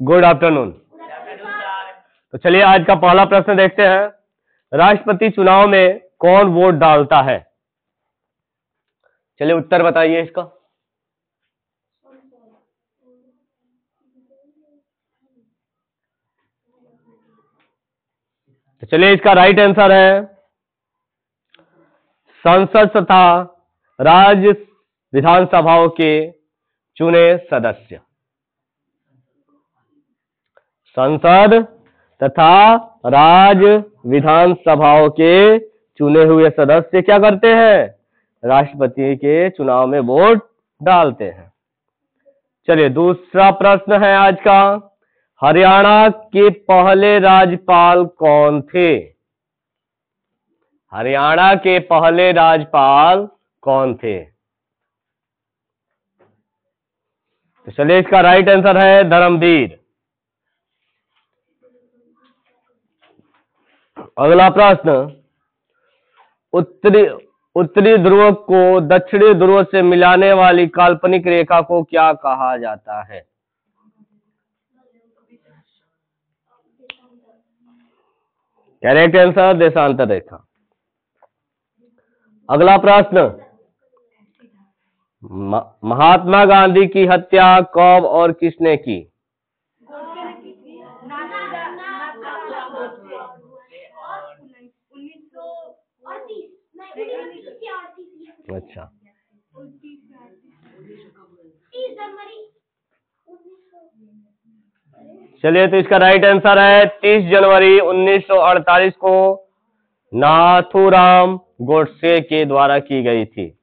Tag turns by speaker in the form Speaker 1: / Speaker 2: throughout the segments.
Speaker 1: Good afternoon. तो चलिए आज का पहला प्रश्न देखते हैं। राष्ट्रपति चुनाव में कौन वोट डालता है? चलिए उत्तर बताइए इसका। तो चलिए इसका राइट आंसर है संसद तथा राज्य विधानसभाओं के चुने सदस्य। संसद तथा राज्य विधानसभाओं के चुने हुए सदस्य क्या करते हैं? राष्ट्रपति के चुनाव में वोट डालते हैं। चलिए दूसरा प्रश्न है आज का। हरियाणा के पहले राज्यपाल कौन थे? हरियाणा के पहले राज्यपाल कौन थे? तो चलिए इसका राइट आंसर है धर्मवीर। अगला प्रश्न। उत्तरी ध्रुव को दक्षिणी ध्रुव से मिलाने वाली काल्पनिक रेखा को क्या कहा जाता है? करेक्ट आंसर देशांतर रेखा। अगला प्रश्न। महात्मा गांधी की हत्या कब और किसने की? अच्छा, चलिए तो इसका राइट आंसर है 30 जनवरी 1948 को नाथूराम गोडसे के द्वारा की गई थी।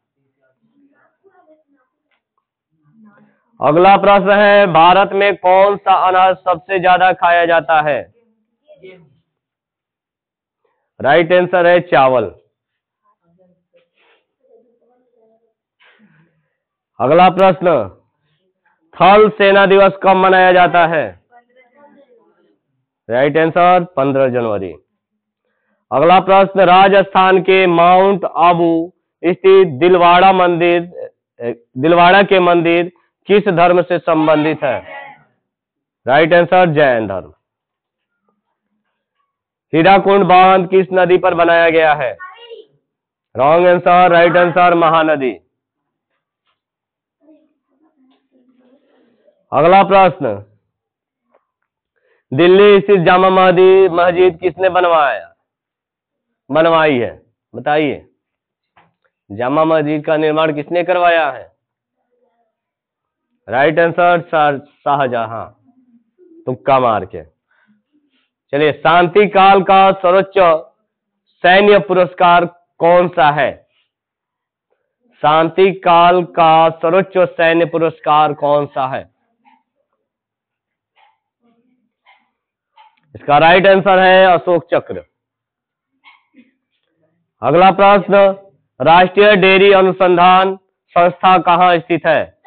Speaker 1: अगला प्रश्न है। भारत में कौन सा अनाज सबसे ज्यादा खाया जाता है? राइट आंसर है चावल। अगला प्रश्न। थल सेना दिवस कब मनाया जाता है? राइट आंसर 15 जनवरी। अगला प्रश्न। राजस्थान के माउंट आबू स्थित दिलवाड़ा के मंदिर किस धर्म से संबंधित है? राइट आंसर जैन धर्म। हीराकुंड बांध किस नदी पर बनाया गया है? Wrong answer. Right answer Mahanadi. अगला प्रश्न। दिल्ली स्थित जामा मस्जिद किसने बनवाई है? बताइए। जामा मस्जिद का निर्माण किसने करवाया है? Right answer Shahjahan. तुक्का मार के। चलिए शांति काल का सर्वोच्च सैन्य पुरस्कार कौन सा है? शांति काल का सर्वोच्च सैन्य पुरस्कार कौन सा है? इसका राइट आंसर है अशोक चक्र। अगला प्रश्न। राष्ट्रीय डेयरी अनुसंधान संस्था कहाँ स्थित है?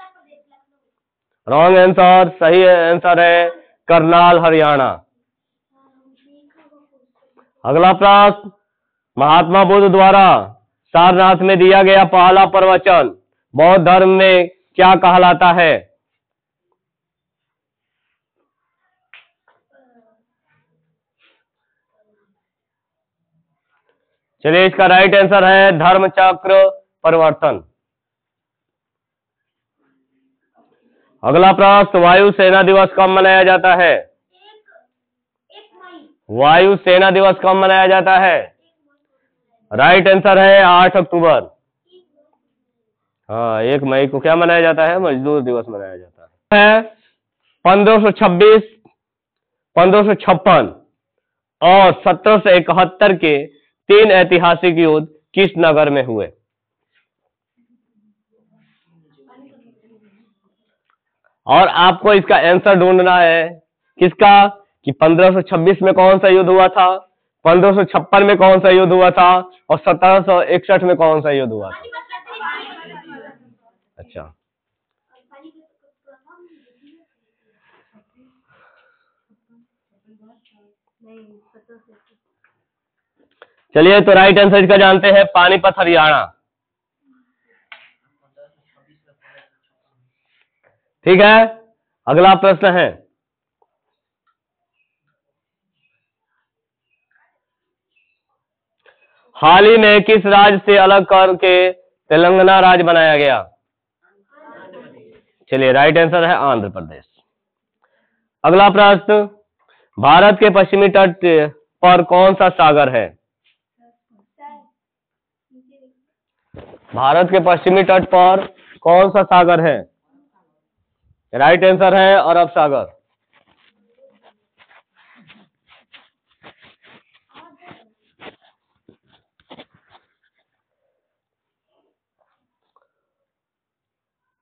Speaker 1: Wrong answer. सही आंसर है करनाल हरियाणा। अगला प्रश्न। महात्मा बुद्ध द्वारा सारनाथ में दिया गया पहला प्रवचन बौद्ध धर्म में क्या कहलाता है? चलिए इसका राइट आंसर है धर्म चक्र परिवर्तन। अगला प्रश्न। वायु सेना दिवस कब मनाया जाता है? वायु सेना दिवस कब मनाया जाता है? राइट आंसर है 8 अक्टूबर। हाँ 1 मई को क्या मनाया जाता है? मजदूर दिवस मनाया जाता है। 1526, 1556 और 1771 के 3 ऐतिहासिक युद्ध किस नगर में हुए? और आपको इसका आंसर ढूंढना है किसका कि 1526 में कौन सा युद्ध हुआ था, 1556 में कौन सा युद्ध हुआ था और 1761 में कौन सा युद्ध हुआ था? अच्छा, चलिए तो राइट आंसर इसका जानते हैं पानीपत हरियाणा। ठीक है। अगला प्रश्न है। हाल ही में किस राज्य से अलग करके तेलंगाना राज्य बनाया गया? चलिए राइट आंसर है आंध्र प्रदेश। अगला प्रश्न, भारत के पश्चिमी तट पर कौन सा सागर है? भारत के पश्चिमी तट पर कौन सा सागर है? राइट आंसर है अरब सागर।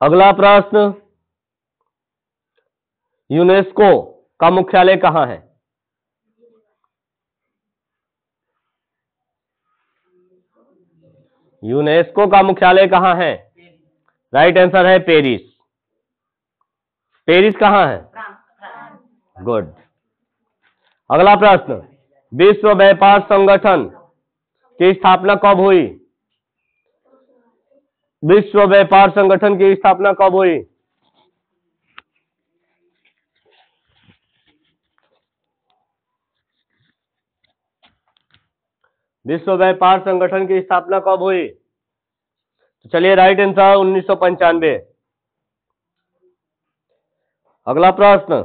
Speaker 1: अगला प्रश्न, यूनेस्को का मुख्यालय कहां है? यूनेस्को का मुख्यालय कहां है? राइट आंसर है पेरिस। पेरिस कहां है? गुड। अगला प्रश्न, विश्व व्यापार संगठन की स्थापना कब हुई? विश्व व्यापार संगठन की स्थापना कब हुई? विश्व व्यापार संगठन की स्थापना कब हुई? तो चलिए राइट आंसर 1995। अगला प्रश्न,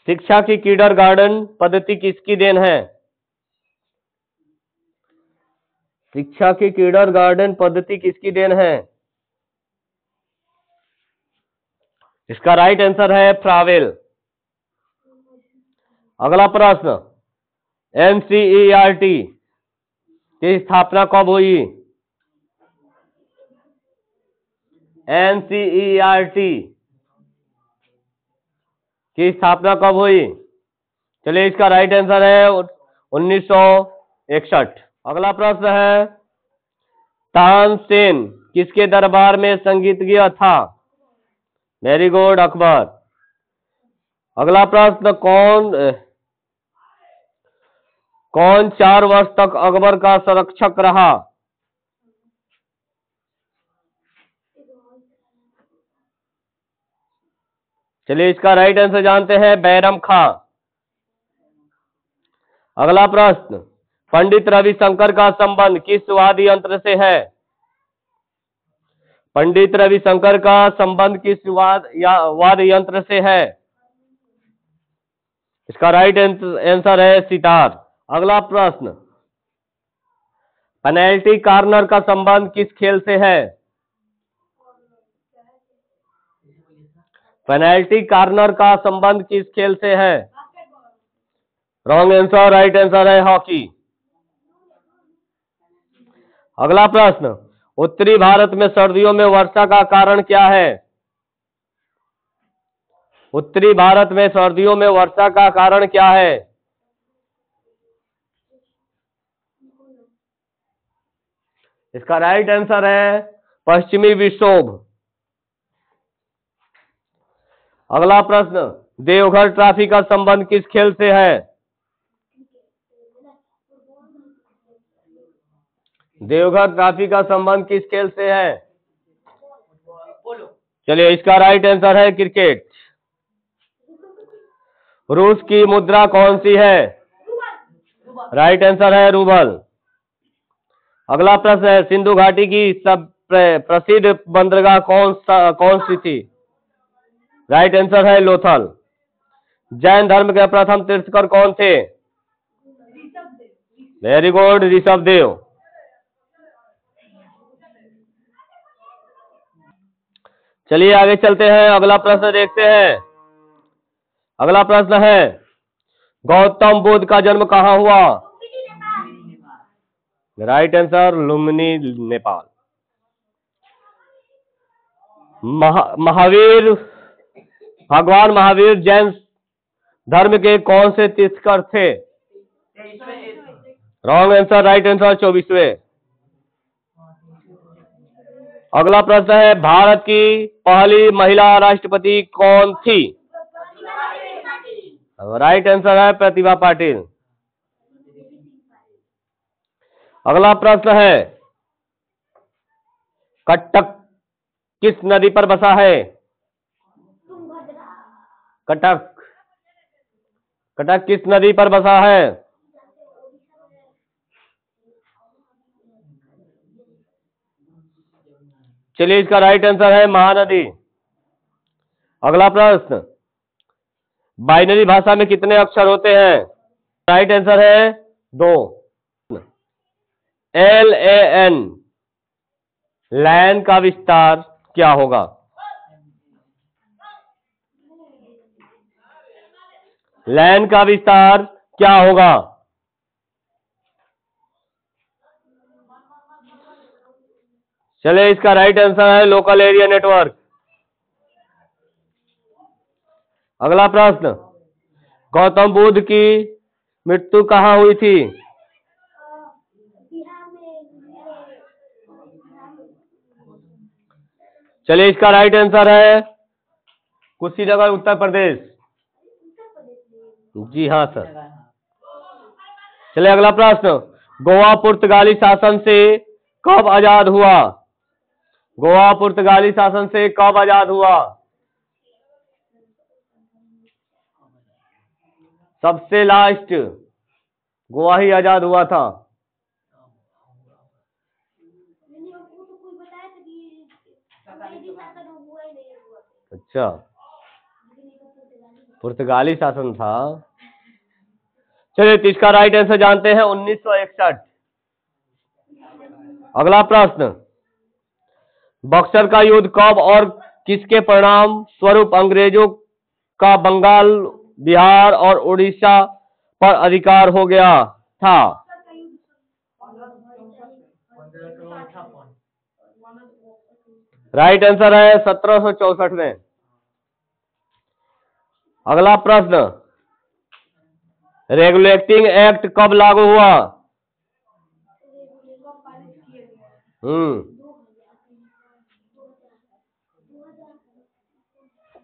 Speaker 1: शिक्षा की किंडरगार्टन पद्धति किसकी देन है? शिक्षा की किंडरगार्टन पद्धति किसकी देन है? इसका राइट आंसर है फ्रावेल। अगला प्रश्न, एनसीईआरटी की स्थापना कब हुई? एनसीईआरटी की स्थापना कब हुई? चलिए इसका राइट आंसर है 1961। अगला प्रश्न है, तानसेन किसके दरबार में संगीतज्ञ था? Very good, Akbar. अगला प्रश्न, कौन 4 वर्ष तक अकबर का संरक्षक रहा? चलिए इसका राइट आंसर जानते हैं, बैरम खां। अगला प्रश्न, पंडित रविशंकर का संबंध किस वाद्य यंत्र से है? पंडित रविशंकर का संबंध किस वाद्य यंत्र से है? इसका राइट आंसर है सितार। अगला प्रश्न, पेनल्टी कॉर्नर का संबंध किस खेल से है? पेनल्टी कॉर्नर का संबंध किस खेल से है? रॉन्ग आंसर, राइट आंसर है हॉकी। अगला प्रश्न, उत्तरी भारत में सर्दियों में वर्षा का कारण क्या है? उत्तरी भारत में सर्दियों में वर्षा का कारण क्या है? इसका राइट आंसर है पश्चिमी विक्षोभ। अगला प्रश्न, देवघर ट्रॉफी का संबंध किस खेल से है? देवघर ट्रॉफी का संबंध किस खेल से है? चलिए इसका राइट आंसर है क्रिकेट। रूस की मुद्रा कौन सी है? राइट आंसर है रूबल। अगला प्रश्न है, सिंधु घाटी की सब प्रसिद्ध बंदरगाह कौन सी थी? राइट आंसर है लोथल। जैन धर्म के प्रथम तीर्थंकर कौन थे? Very good, Rishabhdev. चलिए आगे चलते हैं, अगला प्रश्न देखते हैं। अगला प्रश्न है, गौतम बुद्ध का जन्म कहाँ हुआ? Right answer Lumbini, Nepal. महावीर, भगवान महावीर जैन धर्म के कौन से तीर्थंकर थे? रॉन्ग आंसर, राइट आंसर 24वें। अगला प्रश्न है, भारत की पहली महिला राष्ट्रपति कौन थी? राइट आंसर है प्रतिभा पाटिल। अगला प्रश्न है, कटक किस नदी पर बसा है? कटक कटक किस नदी पर बसा है? चलिए, इसका राइट आंसर है महानदी। अगला प्रश्न, बाइनरी भाषा में कितने अक्षर होते हैं? राइट आंसर है 2। LAN, लैन का विस्तार क्या होगा? लैन का विस्तार क्या होगा? चलिए, इसका राइट आंसर है लोकल एरिया नेटवर्क। अगला प्रश्न, गौतम बुद्ध की मृत्यु कहाँ हुई थी? चलिए, इसका राइट आंसर है कुशीनगर, उत्तर प्रदेश। जी हाँ सर। चलिए, अगला प्रश्न, गोवा पुर्तगाली शासन से कब आजाद हुआ? गोवा पुर्तगाली शासन से कब आजाद हुआ? सबसे लास्ट गोवा ही आजाद हुआ था। अच्छा, पुर्तगाली शासन था। चलिए, तो इसका राइट आंसर जानते हैं 1961। अगला प्रश्न, बक्सर का युद्ध कब और किसके परिणाम स्वरूप अंग्रेजों का बंगाल, बिहार और उड़ीसा पर अधिकार हो गया था? राइट आंसर है 1764 में। अगला प्रश्न, रेगुलेटिंग एक्ट कब लागू हुआ?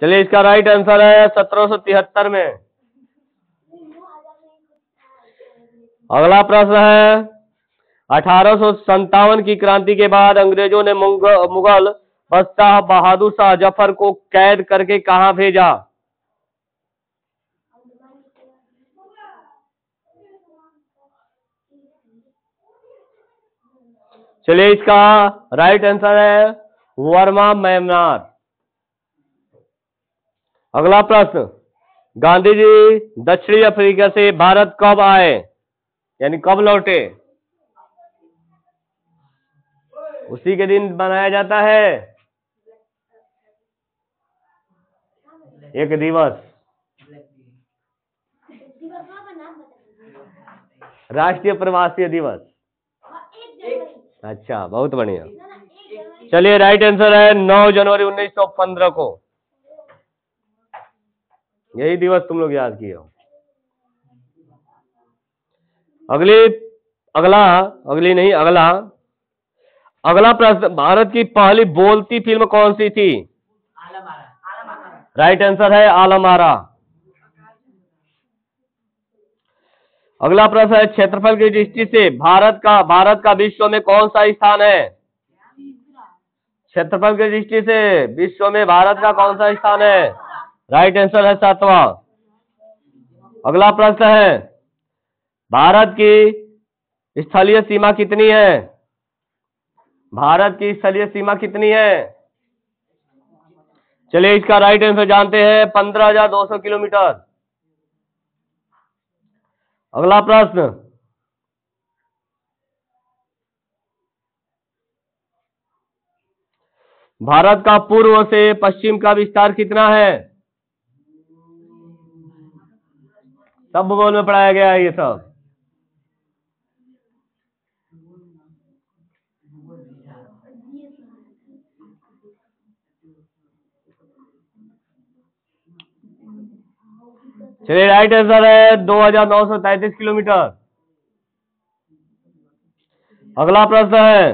Speaker 1: चलिए, इसका राइट आंसर है 1773 में। अगला प्रश्न है, 1857 की क्रांति के बाद अंग्रेजों ने मुगल बादशाह बहादुर शाह जफर को कैद करके कहां भेजा? चलिए, इसका राइट आंसर है वर्मा म्यांमार। अगला प्रश्न, गांधी जी दक्षिणी अफ्रीका से भारत कब आए, यानी कब लौटे? उसी के दिन मनाया जाता है एक दिवस, राष्ट्रीय प्रवासी दिवस। अच्छा, बहुत बढ़िया। चलिए, राइट आंसर है 9 जनवरी 1915 को। यही दिवस तुम लोग याद किए हो। अगला प्रश्न, भारत की पहली बोलती फिल्म कौन सी थी? राइट आंसर है आलम आरा। अगला प्रश्न है, क्षेत्रफल की दृष्टि से भारत का विश्व में कौन सा स्थान है? क्षेत्रफल की दृष्टि से विश्व में भारत का कौन सा स्थान है? राइट आंसर है 7वां। अगला प्रश्न है, भारत की स्थलीय सीमा कितनी है? भारत की स्थलीय सीमा कितनी है? चलिए, इसका राइट आंसर जानते हैं 15,200 किलोमीटर। अगला प्रश्न, भारत का पूर्व से पश्चिम का विस्तार कितना है? सब भूगोल में पढ़ाया गया है ये सब। चलिए, राइट आंसर है 2,933 किलोमीटर। अगला प्रश्न है,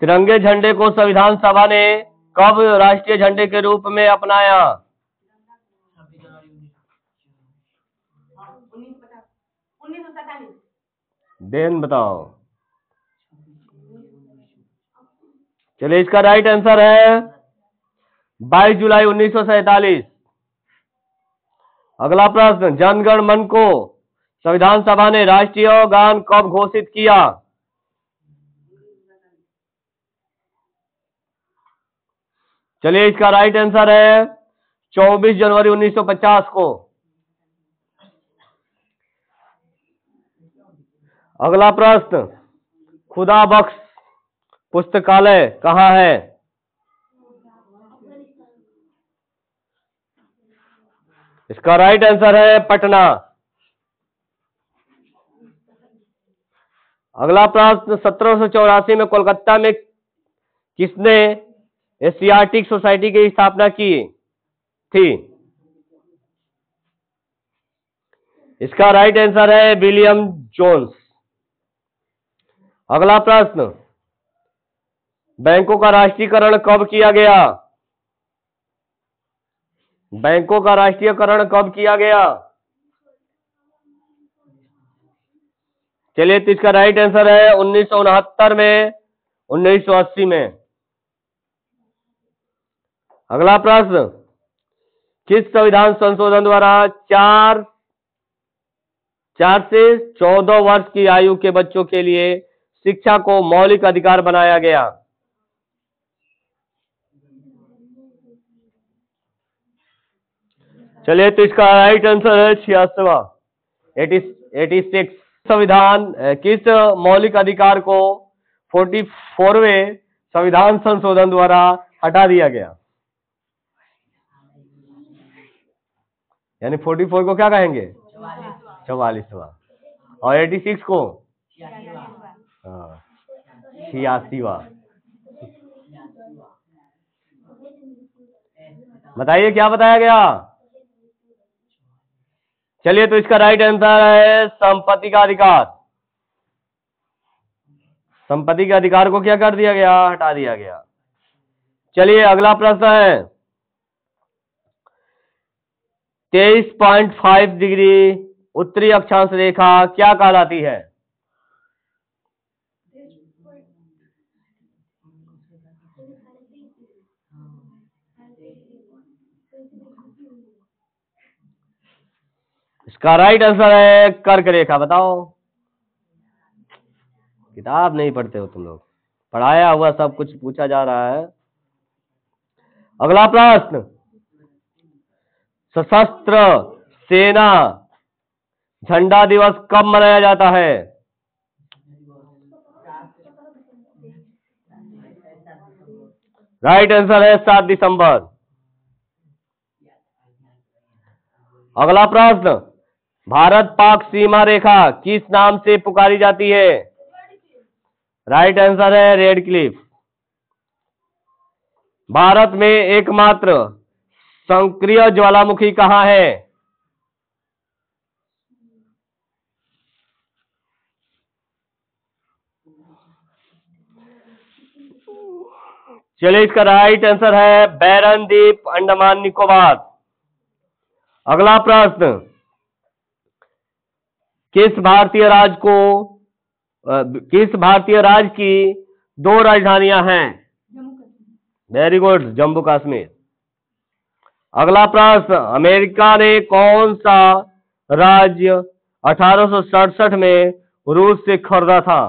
Speaker 1: तिरंगे झंडे को संविधान सभा ने कब राष्ट्रीय झंडे के रूप में अपनाया? देन बताओ। चलिए, इसका राइट आंसर है 22 जुलाई 1947। अगला प्रश्न, जन गण मन को संविधान सभा ने राष्ट्रीय गान कब घोषित किया? चलिए, इसका राइट आंसर है 24 जनवरी 1950 को। अगला प्रश्न, खुदा बख्श पुस्तकालय कहाँ है? इसका राइट आंसर है पटना। अगला प्रश्न, 1784 में कोलकाता में किसने एशियाटिक सोसाइटी की स्थापना की थी? इसका राइट आंसर है विलियम जोन्स। अगला प्रश्न, बैंकों का राष्ट्रीयकरण कब किया गया? बैंकों का राष्ट्रीयकरण कब किया गया? चलिए, तो इसका राइट आंसर है 1969 में, 1980 में। अगला प्रश्न, किस संविधान संशोधन द्वारा 4 से 14 वर्ष की आयु के बच्चों के लिए शिक्षा को मौलिक अधिकार बनाया गया? चलिए, तो इसका राइट आंसर है 86वां, 86। संविधान किस मौलिक अधिकार को 44वें संविधान संशोधन द्वारा हटा दिया गया? यानी 44 को क्या कहेंगे? 44वां। और 86 को 86वां। बताइए क्या बताया गया? चलिए, तो इसका राइट आंसर है संपत्ति का अधिकार। संपत्ति के अधिकार को क्या कर दिया गया? हटा दिया गया। चलिए, अगला प्रश्न है, 23.5 डिग्री उत्तरी अक्षांश रेखा क्या कहलाती है? इसका राइट आंसर है कर्क रेखा। बताओ, किताब नहीं पढ़ते हो तुम लोग, पढ़ाया हुआ सब कुछ पूछा जा रहा है। अगला प्रश्न, सशस्त्र सेना झंडा दिवस कब मनाया जाता है? राइट आंसर है 7 दिसंबर। अगला प्रश्न, भारत पाक सीमा रेखा किस नाम से पुकारी जाती है? राइट आंसर है रेड क्लिफ। भारत में एकमात्र सक्रिय ज्वालामुखी कहाँ है? चलिए, इसका राइट आंसर है बैरन द्वीप, अंडमान निकोबार। अगला प्रश्न, किस भारतीय राज्य की 2 राजधानियां हैं? Very good, Jammu Kashmir. अगला प्रश्न, अमेरिका ने कौन सा राज्य 1867 में रूस से खरीदा था?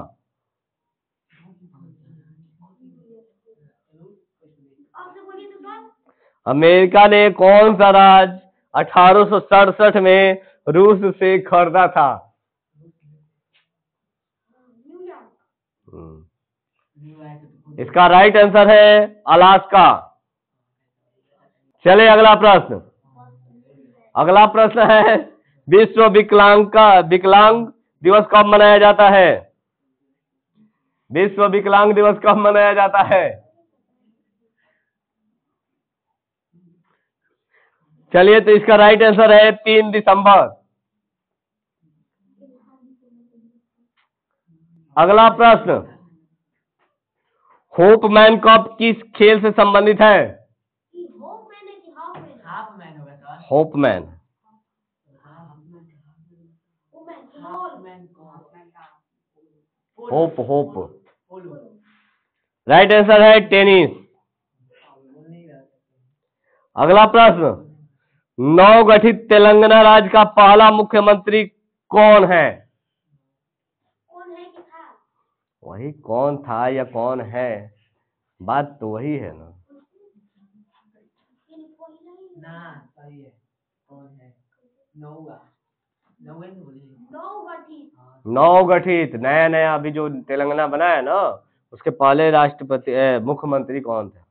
Speaker 1: अमेरिका ने कौन सा राज्य 1867 में रूस से खरीदा था? इसका राइट आंसर है अलास्का। चले, अगला प्रश्न। अगला प्रश्न है, विश्व विकलांग दिवस कब मनाया जाता है? विश्व विकलांग दिवस कब मनाया जाता है? चलिए, तो इसका राइट आंसर है 3 दिसंबर। अगला प्रश्न, होपमैन कप किस खेल से संबंधित है? Hopman, hope. राइट आंसर है टेनिस। अगला प्रश्न, नवगठित तेलंगाना राज्य का पहला मुख्यमंत्री कौन है? वही कौन था या कौन है, बात तो वही है ना।
Speaker 2: सही है। कौन है?
Speaker 1: नवगठित नया नया अभी जो तेलंगाना बना है ना, उसके पहले मुख्यमंत्री कौन थे?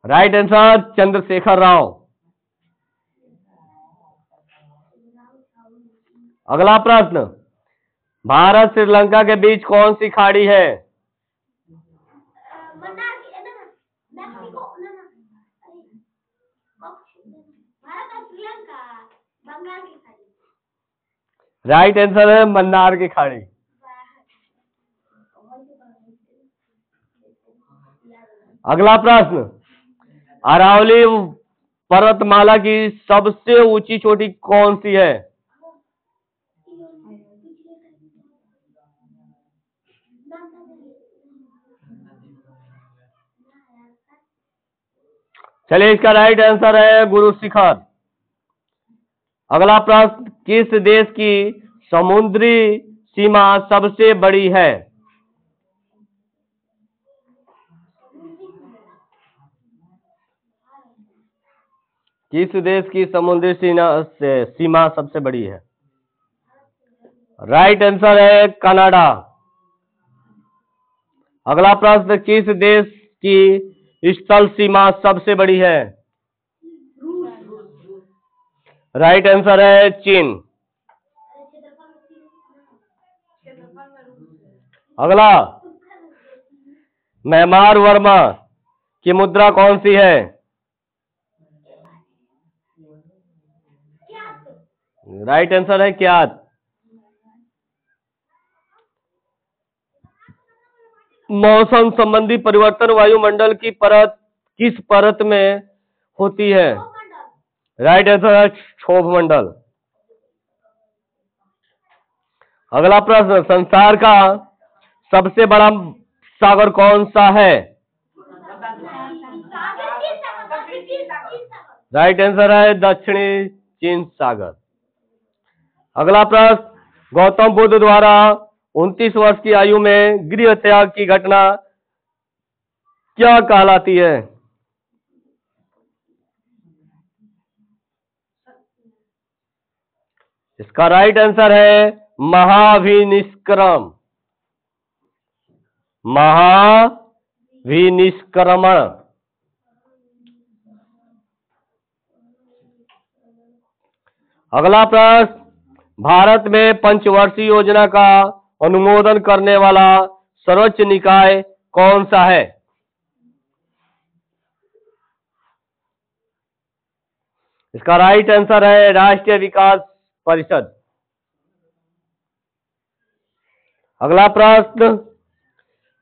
Speaker 1: Right answer Chandrashekhar Rao. अगला प्रश्न, भारत श्रीलंका के बीच कौन सी खाड़ी है? राइट आंसर है मन्नार की खाड़ी। अगला प्रश्न, अरावली पर्वतमाला की सबसे ऊंची चोटी कौन सी है? चलिए, इसका राइट आंसर है गुरु शिखर। अगला प्रश्न, किस देश की समुद्री सीमा सबसे बड़ी है? किस देश की समुद्री सीमा सबसे बड़ी है? राइट आंसर है कनाडा। अगला प्रश्न, किस देश की स्थल सीमा सबसे बड़ी है? राइट आंसर है चीन। अगला, म्यांमार वर्मा की मुद्रा कौन सी है? राइट आंसर है क्यात। मौसम संबंधी परिवर्तन वायुमंडल की परत किस परत में होती है? राइट आंसर है क्षोभ मंडल। अगला प्रश्न, संसार का सबसे बड़ा सागर कौन सा है? राइट आंसर है दक्षिणी चीन सागर। अगला प्रश्न, गौतम बुद्ध द्वारा 29 वर्ष की आयु में गृह त्याग की घटना क्या कहलाती है? इसका राइट आंसर है महाभिनिष्क्रम। महाभिनिष्क्रमण। अगला प्रश्न, भारत में पंचवर्षीय योजना का अनुमोदन करने वाला सर्वोच्च निकाय कौन सा है? इसका राइट आंसर है राष्ट्रीय विकास परिषद। अगला प्रश्न,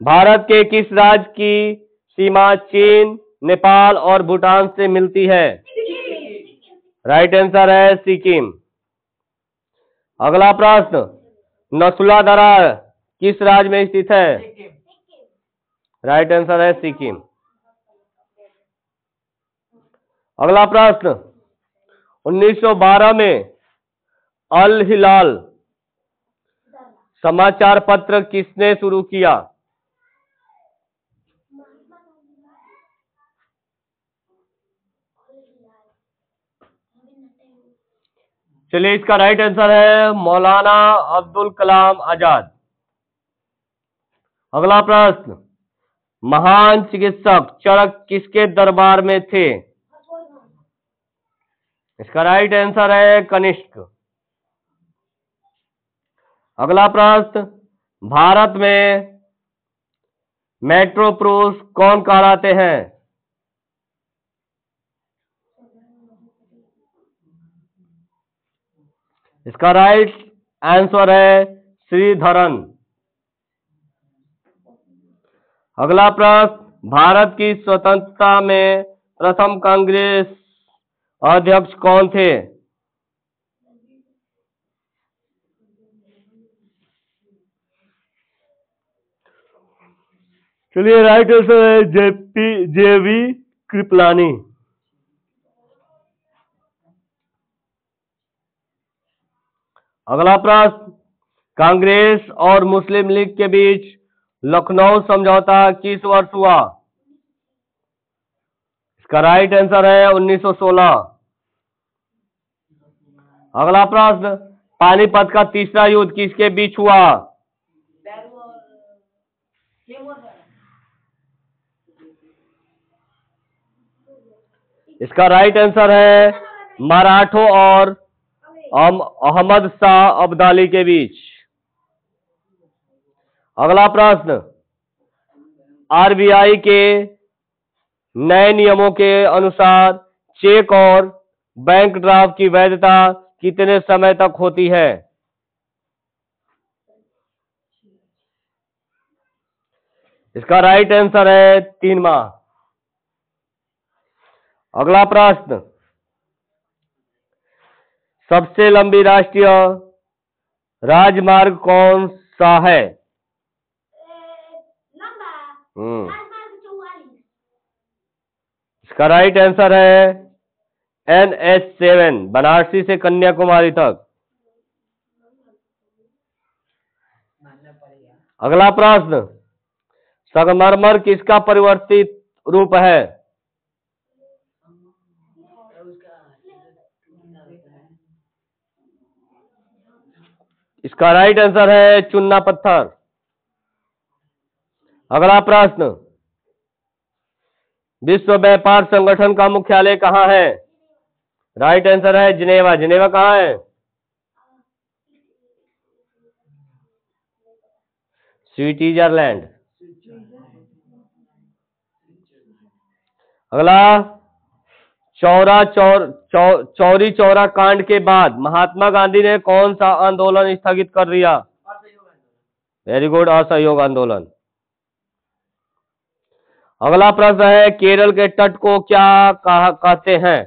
Speaker 1: भारत के किस राज्य की सीमा चीन, नेपाल और भूटान से मिलती है? राइट आंसर है सिक्किम। अगला प्रश्न, नथुला दर्रा किस राज्य में स्थित है? राइट आंसर है सिक्किम। अगला प्रश्न, 1912 में अल हिलाल समाचार पत्र किसने शुरू किया? चलिए, इसका राइट आंसर है मौलाना अब्दुल कलाम आजाद। अगला प्रश्न, महान चिकित्सक चरक किसके दरबार में थे? इसका राइट आंसर है कनिष्क। अगला प्रश्न, भारत में मेट्रो पुरुष कौन कहलाते हैं? इसका राइट आंसर है श्रीधरन। अगला प्रश्न, भारत की स्वतंत्रता में प्रथम कांग्रेस अध्यक्ष कौन थे? चलिए राइट आंसर है जेवी कृपलानी। अगला प्रश्न, कांग्रेस और मुस्लिम लीग के बीच लखनऊ समझौता किस वर्ष हुआ? इसका राइट आंसर है 1916। अगला प्रश्न, पानीपत का तीसरा युद्ध किसके बीच हुआ? इसका राइट आंसर है मराठों और अहमद शाह अब्दाली के बीच। अगला प्रश्न, आरबीआई के नए नियमों के अनुसार चेक और बैंक ड्राफ्ट की वैधता कितने समय तक होती है? इसका राइट आंसर है 3 माह। अगला प्रश्न, सबसे लंबी राष्ट्रीय राजमार्ग कौन सा है? इसका राइट आंसर है NH7, बनारसी से कन्याकुमारी तक। अगला प्रश्न, संगमरमर किसका परिवर्तित रूप है? इसका राइट आंसर है चूना पत्थर। अगला प्रश्न, विश्व व्यापार संगठन का मुख्यालय कहाँ है? राइट आंसर है जिनेवा। जिनेवा कहाँ है? स्विट्जरलैंड। अगला, चौरी चौरा कांड के बाद महात्मा गांधी ने कौन सा आंदोलन स्थगित कर दिया? वेरी गुड, असहयोग आंदोलन। अगला प्रश्न है, केरल के तट को क्या कहते हैं?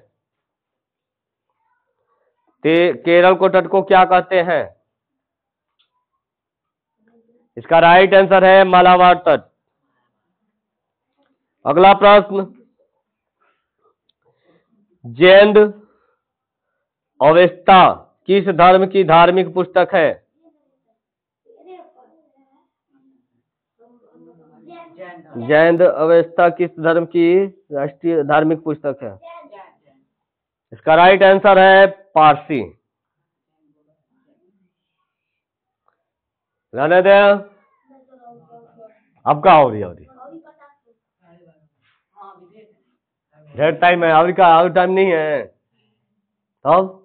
Speaker 1: केरल को तट को क्या कहते हैं? इसका राइट आंसर है मालाबार तट। अगला प्रश्न, जैन अवेस्ता किस धर्म की धार्मिक पुस्तक है? जैन अवेस्ता किस धर्म की राष्ट्रीय धार्मिक पुस्तक है? इसका राइट आंसर है पारसी। रहने दे, अब क्या हो रही है? ढेर टाइम है, अभी का अभी टाइम नहीं है। तब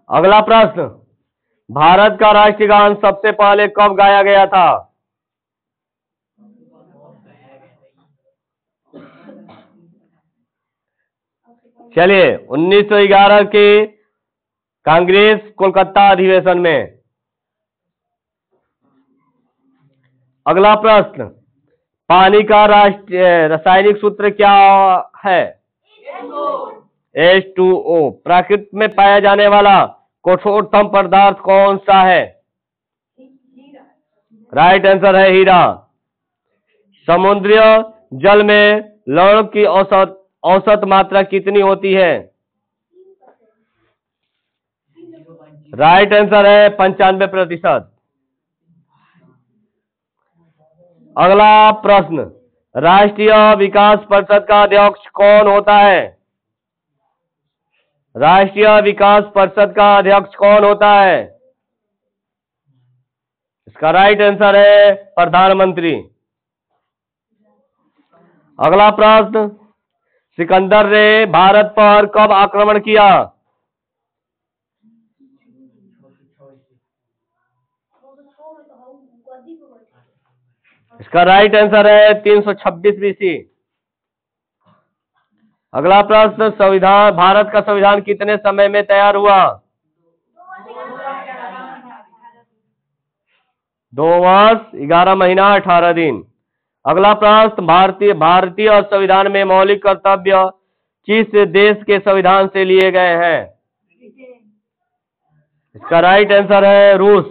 Speaker 1: अगला प्रश्न, भारत का राष्ट्रीय गान सबसे पहले कब गाया गया था? चलिए 1911 के कांग्रेस कोलकाता अधिवेशन में। अगला प्रश्न, पानी का रासायनिक सूत्र क्या है? H2O। प्रकृति में पाया जाने वाला कठोरतम पदार्थ कौन सा है? राइट आंसर है हीरा। समुद्री जल में लवण की औसत मात्रा कितनी होती है? राइट आंसर है 95%। अगला प्रश्न, राष्ट्रीय विकास परिषद का अध्यक्ष कौन होता है? राष्ट्रीय विकास परिषद का अध्यक्ष कौन होता है? इसका राइट आंसर है प्रधानमंत्री। अगला प्रश्न, सिकंदर ने भारत पर कब आक्रमण किया? इसका राइट आंसर है 326 BC। अगला प्रश्न, संविधान, भारत का संविधान कितने समय में तैयार हुआ? 2 वर्ष 11 महीना 18 दिन। अगला प्रश्न, भारतीय संविधान में मौलिक कर्तव्य किस देश के संविधान से लिए गए हैं? इसका राइट आंसर है रूस।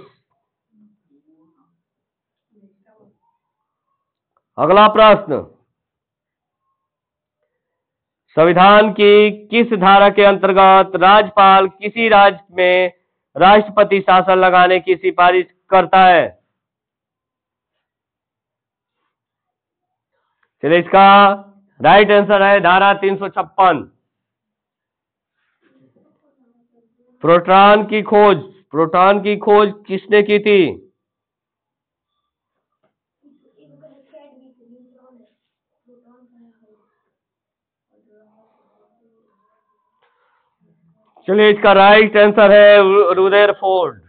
Speaker 1: अगला प्रश्न, संविधान की किस धारा के अंतर्गत राज्यपाल किसी राज्य में राष्ट्रपति शासन लगाने की सिफारिश करता है? चलिए, इसका राइट आंसर है धारा 356। प्रोटॉन की खोज किसने की थी? चलिए, इसका राइट आंसर है रुदरफोर्ड।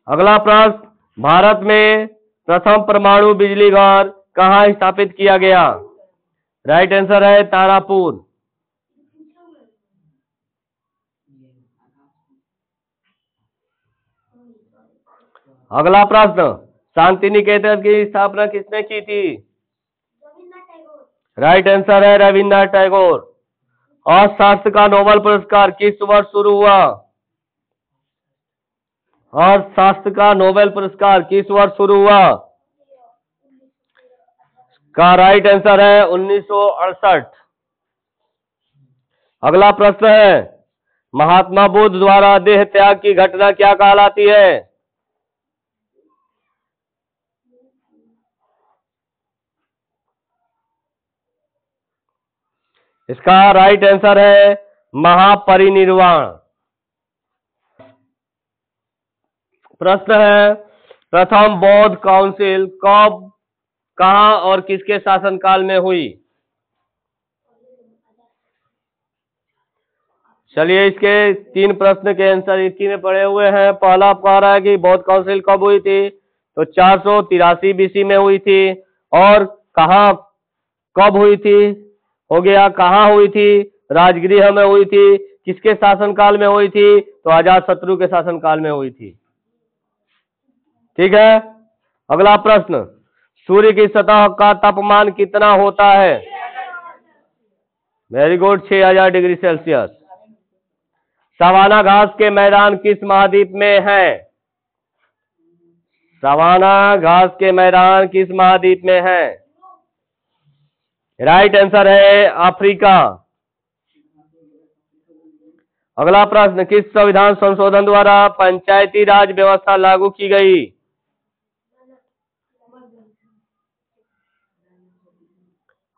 Speaker 1: अगला प्रश्न, भारत में प्रथम परमाणु बिजली घर कहाँ स्थापित किया गया? राइट आंसर है तारापुर। अगला प्रश्न, शांति निकेतन की स्थापना किसने की थी? राइट आंसर है रविन्द्रनाथ टैगोर। अर्थशास्त्र का नोबेल पुरस्कार किस वर्ष शुरू हुआ? अर्थशास्त्र का नोबेल पुरस्कार किस वर्ष शुरू हुआ? का राइट आंसर है 1968। अगला प्रश्न है, महात्मा बुद्ध द्वारा देह त्याग की घटना क्या कहलाती है? इसका राइट आंसर है महापरिनिर्वाण। प्रश्न है, प्रथम बौद्ध काउंसिल कब, कहां और किसके शासनकाल में हुई? चलिए, इसके 3 प्रश्न के आंसर इसी में पड़े हुए हैं। पहला कह रहा है कि बौद्ध काउंसिल कब हुई थी, तो 483 BC में हुई थी। और कहां कब हुई थी, हो गया कहां हुई थी, राजगृह में हुई थी। किसके शासनकाल में हुई थी, तो अजातशत्रु के शासनकाल में हुई थी। ठीक है। अगला प्रश्न, सूर्य की सतह का तापमान कितना होता है? Very good, 6000 degree Celsius. Savanna घास के मैदान किस महाद्वीप में है? सवाना घास के मैदान किस महाद्वीप में है? राइट आंसर है अफ्रीका। अगला प्रश्न, किस संविधान संशोधन द्वारा पंचायती राज व्यवस्था लागू की गई?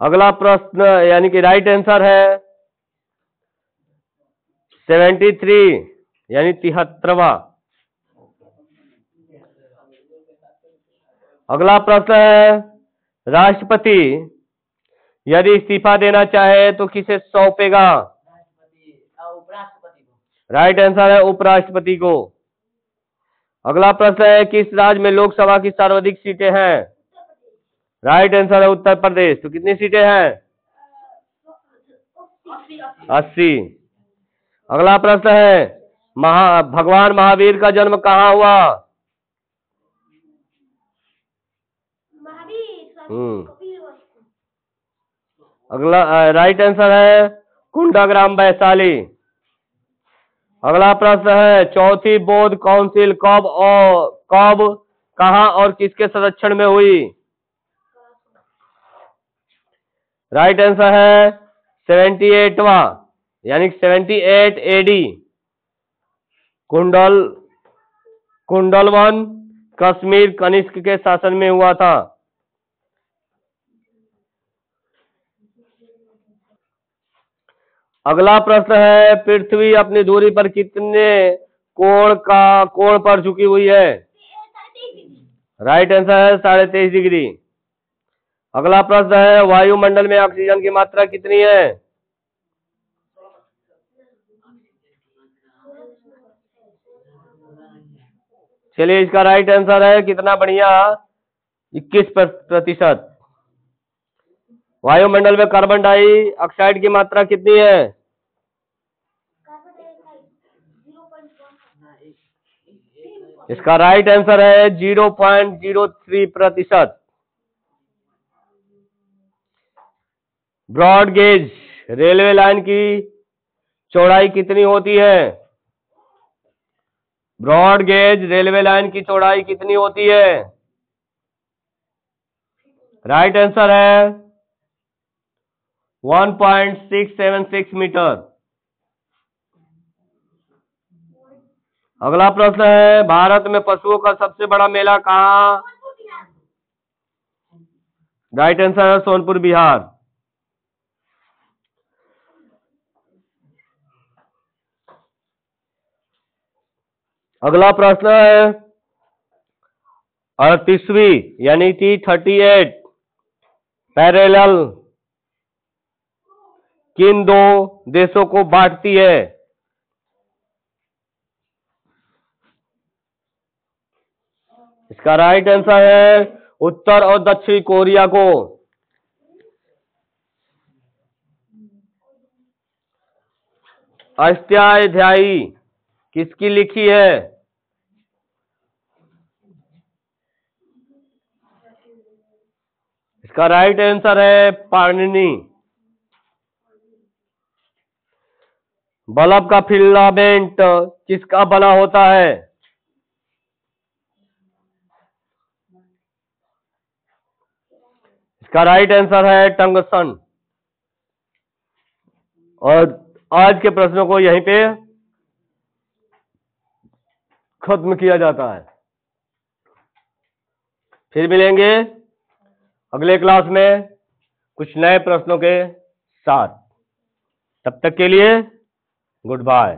Speaker 1: अगला प्रश्न यानी कि राइट आंसर है 73 यानी 73वां। अगला प्रश्न है, राष्ट्रपति यदि इस्तीफा देना चाहे तो किसे सौंपेगा? राइट आंसर है उपराष्ट्रपति को। अगला प्रश्न है, किस राज्य में लोकसभा की सर्वाधिक सीटें हैं? राइट आंसर है उत्तर प्रदेश। तो कितनी सीटें हैं? 80। अगला प्रश्न है, भगवान महावीर का जन्म कहाँ हुआ? अगला राइट आंसर है कुंडाग्राम वैशाली। अगला प्रश्न है, चौथी बौद्ध काउंसिल कब कहां और किसके संरक्षण में हुई? राइट आंसर है 78वां यानी 78 AD। कुंडलवन कश्मीर कनिष्क के शासन में हुआ था। अगला प्रश्न है, पृथ्वी अपनी दूरी पर कितने कोण पर झुकी हुई है? राइट आंसर है 23.5 डिग्री। अगला प्रश्न है, वायुमंडल में ऑक्सीजन की मात्रा कितनी है? चलिए, इसका राइट आंसर है कितना बढ़िया 21%। वायुमंडल में कार्बन डाइऑक्साइड की मात्रा कितनी है? इसका राइट आंसर है 0.03%। ब्रॉड गेज रेलवे लाइन की चौड़ाई कितनी होती है? ब्रॉड गेज रेलवे लाइन की चौड़ाई कितनी होती है? राइट आंसर है 1.676 मीटर। अगला प्रश्न है, भारत में पशुओं का सबसे बड़ा मेला कहाँ? राइट आंसर है सोनपुर बिहार। अगला प्रश्न है 38वीं यानी कि 38 पैरेलल किन दो देशों को बांटती है? इसका राइट आंसर है उत्तर और दक्षिण कोरिया को। अष्टाध्यायी किसकी लिखी है? इसका राइट आंसर है पाणिनि। बल्ब का फिलामेंट किसका बना होता है? इसका राइट आंसर है टंगस्टन। और आज के प्रश्नों को यहीं पे खत्म किया जाता है। फिर मिलेंगे अगले क्लास में कुछ नए प्रश्नों के साथ। तब तक के लिए गुड बाय।